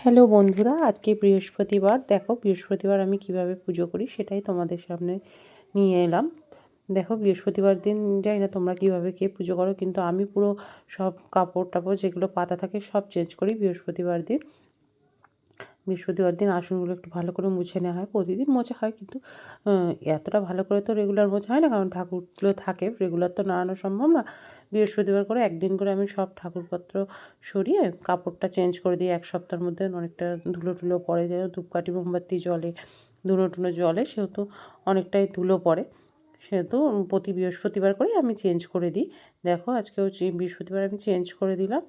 Hello বন্ধুরা, আজকে বৃহস্পতিবার। দেখো বৃহস্পতিবার আমি কিভাবে পুজো করি সেটাই তোমাদের সামনে নিয়ে এলাম। দেখো বৃহস্পতিবার দিন জানি না তোমরা কীভাবে কে পুজো করো, কিন্তু আমি পুরো সব কাপড় টাপড় যেগুলো পাতা থাকে সব চেঞ্জ করি বৃহস্পতিবার দিন। বৃহস্পতিবার দিন আসনগুলো একটু ভালো করে মুছে নেওয়া হয়। প্রতিদিন মোছা হয়, কিন্তু এতটা ভালো করে তো রেগুলার মোছা হয় না, কারণ ঠাকুরগুলো থাকে, রেগুলার তো নাড়ানো সম্ভব না। বৃহস্পতিবার করে একদিন করে আমি সব ঠাকুরপত্র সরিয়ে কাপড়টা চেঞ্জ করে দিই। এক সপ্তাহের মধ্যে অনেকটা ধুলো টুলো পড়ে যায়, ধূপকাঠি মোমবাতি জলে, ধুনো টুনো জলে, সেহেতু অনেকটাই ধুলো পড়ে, সেহেতু প্রতি বৃহস্পতিবার করেই আমি চেঞ্জ করে দিই। দেখো আজকেও বৃহস্পতিবার আমি চেঞ্জ করে দিলাম।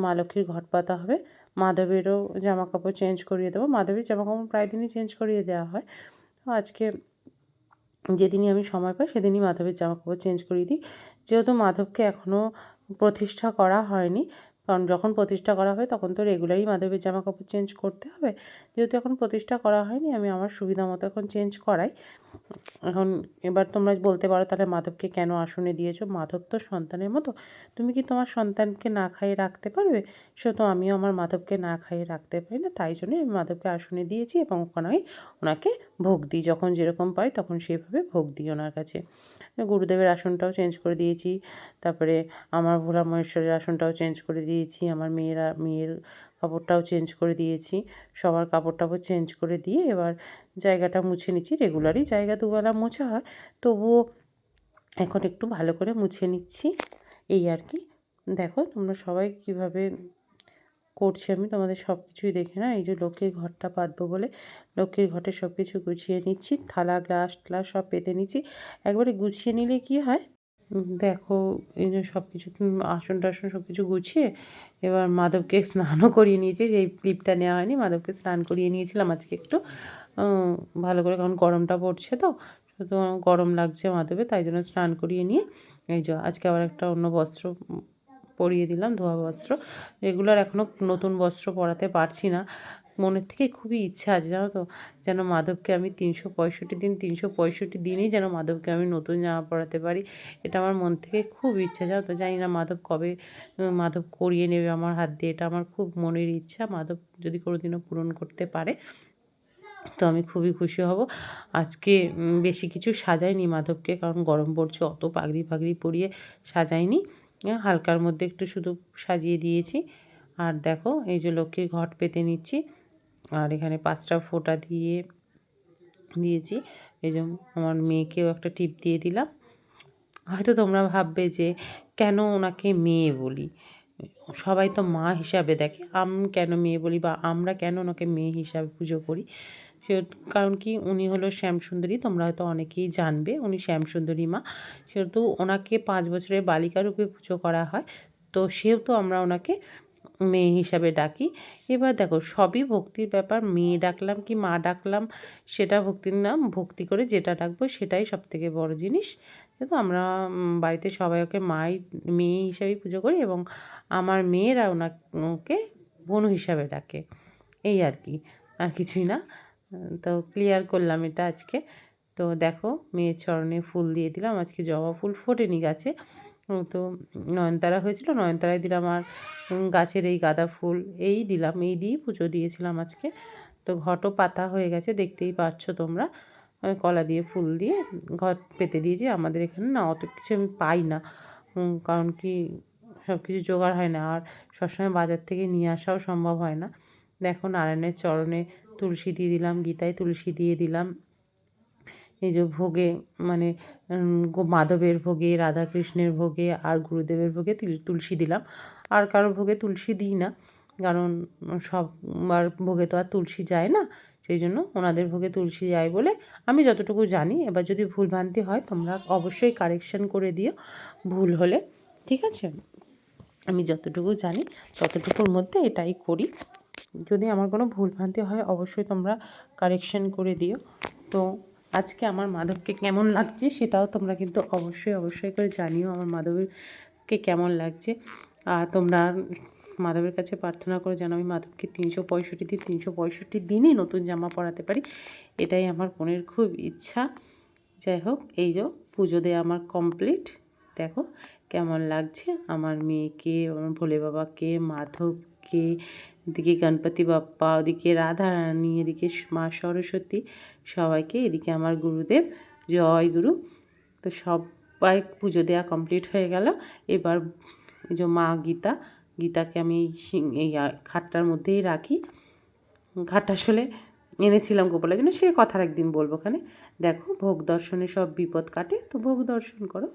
মা লক্ষ্মীর ঘট পাতা হবে, মাধবেরও জামা কাপড় চেঞ্জ করিয়ে দেবো। মাধবের জামা কাপড় প্রায় দিনই চেঞ্জ করিয়ে দেওয়া হয়। তো আজকে যেদিনই আমি সময় পাই সেদিনই মাধবের জামা কাপড় চেঞ্জ করিয়ে দিই। যেহেতু মাধবকে এখনও প্রতিষ্ঠা করা হয়নি, কারণ যখন প্রতিষ্ঠা করা হয় তখন তো রেগুলারই মাধবের জামা কাপড় চেঞ্জ করতে হবে। যেহেতু এখন প্রতিষ্ঠা করা হয়নি, আমি আমার সুবিধা মতো এখন চেঞ্জ করাই। এখন এবার তোমরা বলতে পারো, তাহলে মাধবকে কেন আসনে দিয়েছো? মাধব তো সন্তানের মতো, তুমি কি তোমার সন্তানকে না খাইয়ে রাখতে পারবে? সেহেতু আমিও আমার মাধবকে না খাইয়ে রাখতে পারি না, তাই জন্যই আমি মাধবকে আসনে দিয়েছি এবং ওখানে ওনাকে ভোগ দিই। যখন যেরকম পাই তখন সেভাবে ভোগ দিই ওনার কাছে। গুরুদেবের আসনটাও চেঞ্জ করে দিয়েছি, তারপরে আমার ভোলা মহেশ্বরের আসনটাও চেঞ্জ করে দিয়েছি, আমার মেয়ের কাপড়টাও চেঞ্জ করে দিয়েছি। সবার কাপড় টাপড় চেঞ্জ করে দিয়ে এবার জায়গাটা মুছে নিচ্ছি। রেগুলারই জায়গা দুবেলা মোছা হয়, তবুও এখন একটু ভালো করে মুছে নিচ্ছি, এই আর কি। দেখো তোমরা সবাই কীভাবে করছি, আমি তোমাদের সব কিছুই দেখে না। এই যে লক্ষ্মীর ঘরটা পাতবো বলে লক্ষ্মীর ঘটে সব কিছু গুছিয়ে নিচ্ছি, থালা গ্লাস ট্লাস সব পেতে নিচ্ছি। একবারে গুছিয়ে নিলে কি হয়, দেখো এই যে সব কিছু আসন টাসন সব কিছু গুছিয়ে এবার মাধবকে স্নানও করিয়ে নিয়েছি। সেই ক্লিপটা নেওয়া হয়নি, মাধবকে স্নান করিয়ে নিয়েছিলাম আজকে একটু ভালো করে, কারণ গরমটা পড়ছে তো গরম লাগছে মাধবে, তাই জন্য স্নান করিয়ে নিয়ে এই যে আজকে আবার একটা অন্য বস্ত্র পরিয়ে দিলাম, ধোয়া বস্ত্র। রেগুলার এখনও নতুন বস্ত্র পরাতে পারছি না, মনের থেকে খুবই ইচ্ছা আছে জানো তো, যেন মাধবকে আমি 365 দিনই যেন মাধবকে আমি নতুন জামা পরাতে পারি। এটা আমার মন থেকে খুব ইচ্ছা, জানো তো। জানি না মাধব কবে মাধব করিয়ে নেবে আমার হাত দিয়ে, এটা আমার খুব মনের ইচ্ছা। মাধব যদি কোনোদিনও পূরণ করতে পারে তো আমি খুবই খুশি হব। আজকে বেশি কিছু সাজাইনি মাধবকে, কারণ গরম পড়ছে, অত পাগড়ি ফাগড়ি পরিয়ে সাজাইনি, হালকার মধ্যে একটু শুধু সাজিয়ে দিয়েছি। আর দেখো এই যে লক্ষ্মীর ঘট পেতে নিচ্ছি, আর এখানে 5টা ফোঁটা দিয়েছি। এই যে আমার মেয়েকেও একটা টিপ দিয়ে দিলাম। হয়তো তোমরা ভাববে যে কেন ওনাকে মেয়ে বলি, সবাই তো মা হিসাবে দেখে, আমি কেন মেয়ে বলি বা আমরা কেন ওনাকে মেয়ে হিসাবে পুজো করি? সে কারণ কি, উনি হলো শ্যামসুন্দরী, তোমরা হয়তো অনেকেই জানবে উনি শ্যামসুন্দরী মা, সেহেতু ওনাকে 5 বছরের বালিকা রূপে পুজো করা হয়, তো সেহেতু আমরা ওনাকে মেয়ে হিসাবে ডাকি। এবার দেখো সবই ভক্তির ব্যাপার, মেয়ে ডাকলাম কি মা ডাকলাম সেটা ভক্তির নাম, ভক্তি করে যেটা ডাকবো সেটাই সবথেকে বড় জিনিস। কিন্তু আমরা বাড়িতে সবাই ওকে মেয়ে হিসাবেই পুজো করি, এবং আমার মেয়েরা ওকে বোনু হিসাবে ডাকে, এই আর কি, আর কিছুই না। তো ক্লিয়ার করলাম এটা আজকে। তো দেখো মেয়ের চরণে ফুল দিয়ে দিলাম, আজকে জবা ফুল ফোটেনি গাছে, তো নয়নতারা হয়েছিল, নয়নতারায় দিলাম, আর গাছের এই গাঁদা ফুল এই দিলাম, এই দিয়েই পুজো দিয়েছিলাম আজকে। তো ঘটও পাতা হয়ে গেছে, দেখতেই পাচ্ছ তোমরা, কলা দিয়ে ফুল দিয়ে ঘট পেতে দিয়েছি। আমাদের এখানে না অত কিছু আমি পাই না, কারণ কি সব কিছু জোগাড় হয় না, আর সবসময় বাজার থেকে নিয়ে আসাও সম্ভব হয় না। দেখো নারায়ণের চরণে তুলসী দিয়ে দিলাম, গীতায় তুলসী দিয়ে দিলাম। এই যে ভোগে মানে মাধবের ভোগে, রাধাকৃষ্ণের ভোগে আর গুরুদেবের ভোগে তুলসী দিলাম। আর কারোর ভোগে তুলসী দিই না, কারণ সবার ভোগে তো আর তুলসী যায় না, সেই জন্য ওনাদের ভোগে তুলসী যায় বলে আমি যতটুকু জানি। এবার যদি ভুলভ্রান্তি হয় তোমরা অবশ্যই কারেকশন করে দিও ভুল হলে, ঠিক আছে? আমি যতটুকু জানি ততটুকুর মধ্যে এটাই করি। যদি আমার কোনো ভুলভ্রান্তি হয় অবশ্যই তোমরা কারেকশন করে দিও। তো আজকে আমার মাধবকে কেমন লাগছে সেটাও তোমরা কিন্তু অবশ্যই করে জানিও, আমার মাধবকে কেমন লাগছে। আর তোমরা মাধবের কাছে প্রার্থনা করো যেন আমি মাধবকে 365 দিনই নতুন জামা পরাতে পারি, এটাই আমার মনের খুব ইচ্ছা। যাই হোক, এই যে পুজো দেওয়া আমার কমপ্লিট। দেখো কেমন লাগছে আমার মেয়েকে, আমার ভোলে বাবাকে, মাধবকে, মাকে, এদিকে গণপতি বাপ্পা, ওদিকে রাধারানী, এদিকে মা সরস্বতী, সবাইকে, এদিকে আমার গুরুদেব, জয় গুরু। তো সবাই পুজো দেওয়া কমপ্লিট হয়ে গেল। এবার এই যে মা গীতাকে আমি এই খাটটার মধ্যেই রাখি। খাটটা আসলে এনেছিলাম গোপালের জন্য, সে কথার একদিন বলবো। ওখানে দেখো ভোগ দর্শনে সব বিপদ কাটে, তো ভোগ দর্শন করো।